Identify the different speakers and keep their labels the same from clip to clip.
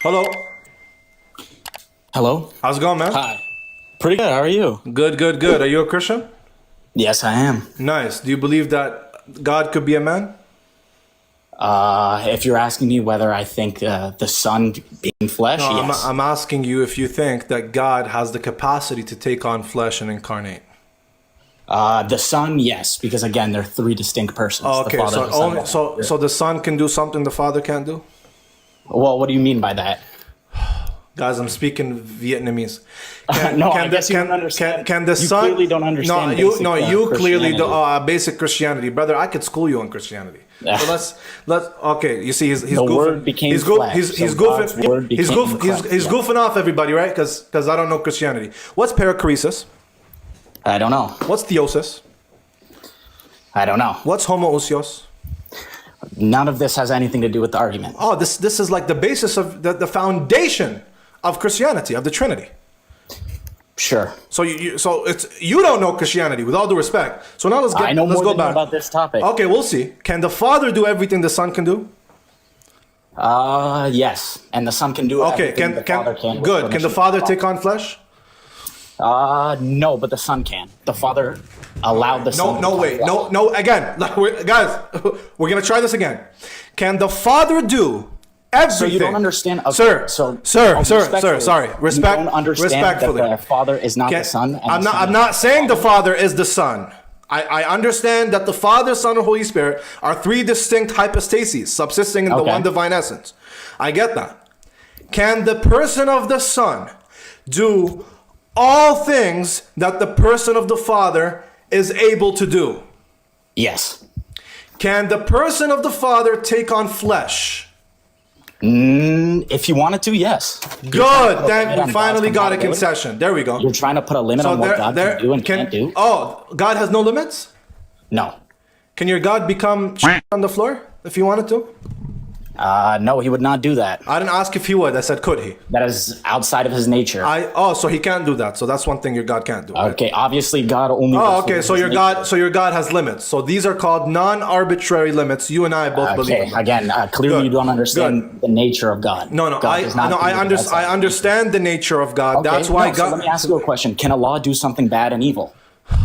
Speaker 1: Hello.
Speaker 2: Hello?
Speaker 1: How's it going, man?
Speaker 2: Hi. Pretty good. How are you?
Speaker 1: Good, good, good. Are you a Christian?
Speaker 2: Yes, I am.
Speaker 1: Nice. Do you believe that God could be a man?
Speaker 2: If you're asking me whether I think the Son being flesh,
Speaker 1: No,
Speaker 2: yes.
Speaker 1: I'm asking you if you think that God has the capacity to take on flesh and incarnate.
Speaker 2: The Son, yes, because again, they're three distinct persons.
Speaker 1: Oh,
Speaker 2: The
Speaker 1: okay,
Speaker 2: Father,
Speaker 1: so
Speaker 2: the Son,
Speaker 1: only
Speaker 2: the Holy
Speaker 1: so
Speaker 2: Spirit.
Speaker 1: the Son can do something the Father can't do?
Speaker 2: Well, what do you mean by that?
Speaker 1: Guys, I'm speaking Vietnamese.
Speaker 2: No, I guess you don't understand.
Speaker 1: Can the
Speaker 2: You
Speaker 1: Son?
Speaker 2: clearly don't understand
Speaker 1: You
Speaker 2: basic,
Speaker 1: you clearly do
Speaker 2: Christianity.
Speaker 1: basic Christianity, brother. I could school you on Christianity. So let's okay. You see, he's
Speaker 2: The
Speaker 1: goofing.
Speaker 2: Word became
Speaker 1: He's
Speaker 2: flesh,
Speaker 1: he's
Speaker 2: so God's Word
Speaker 1: goofing. He's
Speaker 2: became
Speaker 1: goofing.
Speaker 2: flesh,
Speaker 1: He's
Speaker 2: yeah.
Speaker 1: goofing off everybody, right? Because I don't know Christianity. What's perichoresis?
Speaker 2: I don't know.
Speaker 1: What's theosis?
Speaker 2: I don't know.
Speaker 1: What's homoousios?
Speaker 2: None of this has anything to do with the argument.
Speaker 1: Oh, this is like the basis of the foundation of Christianity, of the Trinity.
Speaker 2: Sure.
Speaker 1: So you don't know Christianity, with all due respect. So now let's
Speaker 2: I know
Speaker 1: let's
Speaker 2: more
Speaker 1: go
Speaker 2: than you
Speaker 1: back
Speaker 2: about this topic.
Speaker 1: Okay, we'll see. Can the Father do everything the Son can do?
Speaker 2: Yes. And the Son can do
Speaker 1: Okay,
Speaker 2: everything the Father can. with
Speaker 1: good. Can
Speaker 2: permission
Speaker 1: the
Speaker 2: of
Speaker 1: Father take on flesh?
Speaker 2: No, but the Son can. The Father allowed the Son.
Speaker 1: No, wait, no. Again, guys, we're gonna try this again. Can the Father do everything?
Speaker 2: So you don't understand, okay,
Speaker 1: sir.
Speaker 2: so-
Speaker 1: Sorry.
Speaker 2: You don't understand
Speaker 1: Respectfully.
Speaker 2: that the Father is not the Son. And
Speaker 1: I'm
Speaker 2: the
Speaker 1: not.
Speaker 2: Son
Speaker 1: I'm
Speaker 2: is
Speaker 1: not
Speaker 2: the
Speaker 1: saying the
Speaker 2: Father?
Speaker 1: Father is the Son. I understand that the Father, Son, and Holy Spirit are three distinct hypostases subsisting in the
Speaker 2: Okay.
Speaker 1: one divine essence. I get that. Can the person of the Son do all things that the person of the Father is able to do?
Speaker 2: Yes.
Speaker 1: Can the person of the Father take on flesh?
Speaker 2: If you wanted to, yes.
Speaker 1: Good. Then
Speaker 2: on
Speaker 1: we
Speaker 2: God's
Speaker 1: finally got a
Speaker 2: compatibility.
Speaker 1: concession. There we go.
Speaker 2: You're trying to put a limit on what God can do and can't do?
Speaker 1: Oh, God has no limits?
Speaker 2: No.
Speaker 1: Can your God become on the floor if he wanted to?
Speaker 2: No, he would not do that.
Speaker 1: I didn't ask if he would. I said, could he?
Speaker 2: That is outside of his nature.
Speaker 1: So he can't do that. So that's one thing your God can't do. Right?
Speaker 2: Okay, obviously God only.
Speaker 1: Oh,
Speaker 2: works
Speaker 1: okay.
Speaker 2: within
Speaker 1: So
Speaker 2: his
Speaker 1: your
Speaker 2: nature.
Speaker 1: God, has limits. So these are called non-arbitrary limits. You and I both believe in
Speaker 2: Okay,
Speaker 1: them.
Speaker 2: again, clearly
Speaker 1: Good.
Speaker 2: you don't understand the nature of God.
Speaker 1: No.
Speaker 2: God does not do
Speaker 1: I
Speaker 2: that outside.
Speaker 1: understand the nature of God.
Speaker 2: Okay,
Speaker 1: That's why
Speaker 2: no, so
Speaker 1: God.
Speaker 2: let me ask you a question. Can Allah do something bad and evil?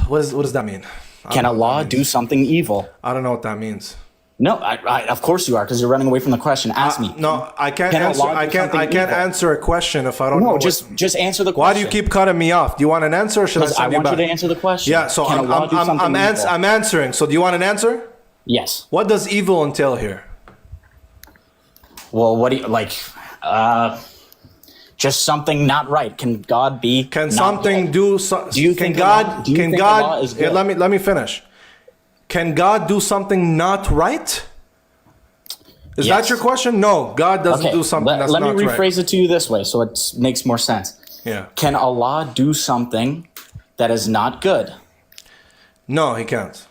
Speaker 1: What does that mean?
Speaker 2: Can Allah do something evil?
Speaker 1: I don't know what that means.
Speaker 2: No, of course you are, because you're running away from the question. Ask me.
Speaker 1: No, I can't
Speaker 2: Can
Speaker 1: answer.
Speaker 2: Allah do
Speaker 1: I can't
Speaker 2: something evil?
Speaker 1: answer a question if I don't know.
Speaker 2: No, just answer the question.
Speaker 1: Why do you keep cutting me off? Do you want an answer, or should I
Speaker 2: Because
Speaker 1: send
Speaker 2: I
Speaker 1: you
Speaker 2: want
Speaker 1: back?
Speaker 2: you to answer the question.
Speaker 1: Yeah. So
Speaker 2: Can Allah do something evil?
Speaker 1: I'm answering. So do you want an answer?
Speaker 2: Yes.
Speaker 1: What does evil entail here?
Speaker 2: Well, what do you like? Just something not right. Can God be?
Speaker 1: Can
Speaker 2: not
Speaker 1: something
Speaker 2: good?
Speaker 1: do? So,
Speaker 2: Do you
Speaker 1: can
Speaker 2: think
Speaker 1: God?
Speaker 2: Allah- do you
Speaker 1: can
Speaker 2: think
Speaker 1: God?
Speaker 2: Allah is good?
Speaker 1: let me finish. Can God do something not right? Is that
Speaker 2: Yes.
Speaker 1: your question? No, God doesn't do something that's
Speaker 2: let
Speaker 1: not
Speaker 2: me
Speaker 1: right.
Speaker 2: rephrase it to you this way so it makes more sense.
Speaker 1: Yeah.
Speaker 2: Can Allah do something that is not good?
Speaker 1: No, he can't.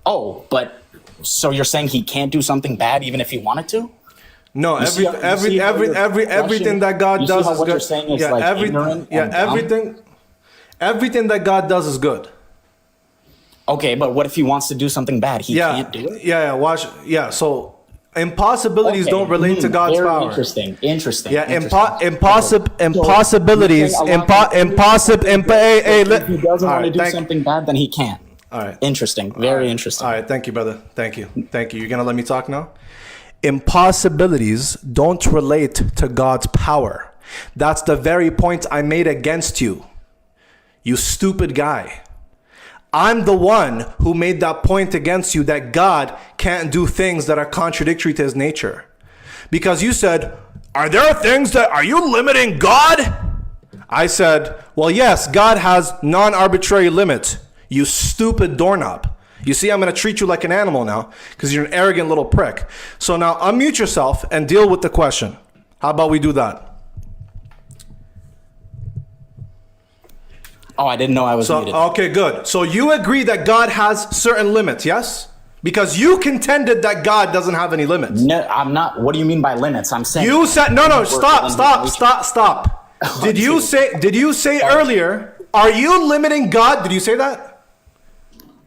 Speaker 2: Oh, but so you're saying he can't do something bad even if he wanted to?
Speaker 1: No,
Speaker 2: You see how your
Speaker 1: everything that God
Speaker 2: you see
Speaker 1: does
Speaker 2: how
Speaker 1: is
Speaker 2: what
Speaker 1: good.
Speaker 2: you're saying is like ignorant and dumb?
Speaker 1: Everything that God does is good.
Speaker 2: Okay, but what if he wants to do something bad? He can't do it?
Speaker 1: Watch. Yeah, so impossibilities
Speaker 2: Okay,
Speaker 1: don't relate to God's
Speaker 2: very
Speaker 1: power.
Speaker 2: Interesting.
Speaker 1: Yeah,
Speaker 2: interesting.
Speaker 1: impossibilities.
Speaker 2: So you're saying Allah can do something good, if he doesn't want to do something bad, then he can't.
Speaker 1: All right.
Speaker 2: Interesting. Very interesting.
Speaker 1: All right, thank you, brother. Thank you. You're gonna let me talk now? Impossibilities don't relate to God's power. That's the very point I made against you. You stupid guy. I'm the one who made that point against you that God can't do things that are contradictory to his nature. Because you said, are you limiting God? I said, well, yes, God has non-arbitrary limits. You stupid doorknob. You see, I'm going to treat you like an animal now because you're an arrogant little prick. So now unmute yourself and deal with the question. How about we do that?
Speaker 2: Oh, I didn't know I was muted.
Speaker 1: Okay, good. So you agree that God has certain limits, yes? Because you contended that God doesn't have any limits.
Speaker 2: No, I'm not. What do you mean by limits? I'm saying
Speaker 1: You said no. Stop.
Speaker 2: Oh,
Speaker 1: Did you say earlier? Are you limiting God? Did you say that?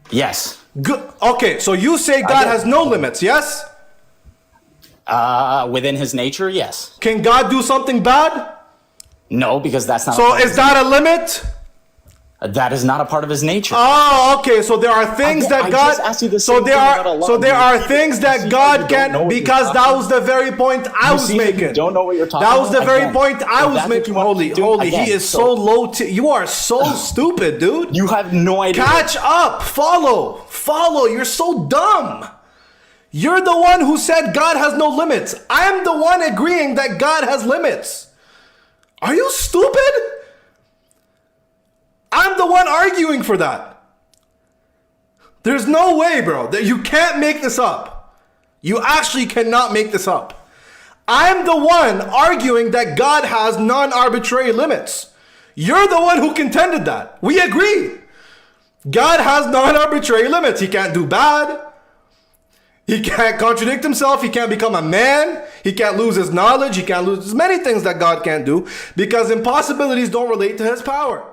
Speaker 2: Yes.
Speaker 1: Good. Okay, so you say God
Speaker 2: did.
Speaker 1: has no limits, yes?
Speaker 2: Within his nature, yes.
Speaker 1: Can God do something bad?
Speaker 2: No, because that's not.
Speaker 1: So is that a limit?
Speaker 2: That is not a part of his nature.
Speaker 1: Oh, okay. So there are things that
Speaker 2: I
Speaker 1: God.
Speaker 2: just asked you the
Speaker 1: So
Speaker 2: same
Speaker 1: there
Speaker 2: thing about
Speaker 1: are.
Speaker 2: Allah.
Speaker 1: So there are things
Speaker 2: You
Speaker 1: that
Speaker 2: see
Speaker 1: God
Speaker 2: that you don't know
Speaker 1: can.
Speaker 2: what you're
Speaker 1: Because that
Speaker 2: talking
Speaker 1: was the very point I was
Speaker 2: see that you
Speaker 1: making.
Speaker 2: don't know what you're talking
Speaker 1: That was the
Speaker 2: about?
Speaker 1: very
Speaker 2: Again,
Speaker 1: point I
Speaker 2: if
Speaker 1: was
Speaker 2: that's what
Speaker 1: making.
Speaker 2: you want
Speaker 1: Holy,
Speaker 2: to do,
Speaker 1: holy.
Speaker 2: again,
Speaker 1: He is so low. You are so stupid, dude.
Speaker 2: You have no idea.
Speaker 1: Catch up. Follow. You're so dumb. You're the one who said God has no limits. I'm the one agreeing that God has limits. Are you stupid? I'm the one arguing for that. There's no way, bro, that you can't make this up. You actually cannot make this up. I'm the one arguing that God has non-arbitrary limits. You're the one who contended that. We agree. God has non-arbitrary limits. He can't do bad. He can't contradict himself. He can't become a man. He can't lose his knowledge. He can't lose. There's many things that God can't do because impossibilities don't relate to his power.